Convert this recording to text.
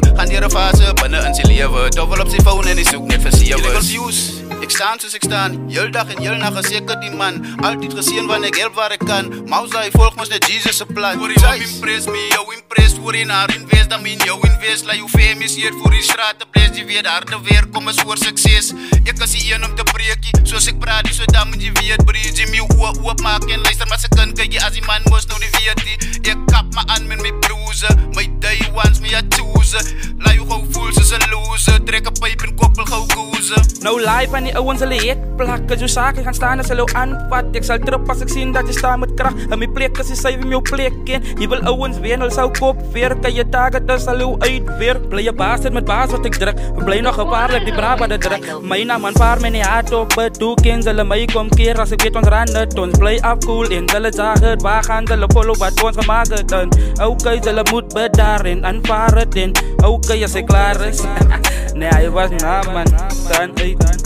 lewe. Gaan deur 'n fase binne in sy lewe. Dobbel op sy phone en hy soek net vir sewe. Confused. Ek staan soos ek staan, heel dag en heel nacht geseker die man. Altyd gesien wanneer ek help waar ek kan. Mausa, hy volg ons net Jesus se plan. Hoor jy hom impress me, jou impress. Hoor jy naar invest, dan min jou invest. Laat jou famous hier voor die straat te bless. Jy weet harde weer, kom eens voor sukses. Ek is die een om te breekie, soos ek praat, so dan moet jy weet. Breed jy my oor oop maak en luister maar se kind. Kyk jy as die man moes nou die weet die. Ek kap my aan met my bruise. My day ones, me a choose. Laat jou gauw voel soos een loser. Trek 'n pyp en koppel gauw goose. Nou live aan die ouwens hulle het plak. As jou sake gaan staan as hulle jou aanvat. Ek sal trip as ek sien dat jy staan met kracht. En my plek is die sy wie my jou plek ken. Jy wil ouwens wen, hulle sal kop weer. Kan jy target, dan sal jou uitweer. Bly jy baas dit met baas wat ek druk. Bly nog gevaarlik die braaf wat ek druk. My naam aanvaar my nie hard op bedoekens. Hulle my kom keer as ek weet ons ran het. Ons bly afkoel en hulle zag het. Waar gaan hulle follow wat ons gemaakt het. En okay, hulle moet bedaar en aanvaar het. En okay, as ek klaar is. Nee, hy was na man, dan uit.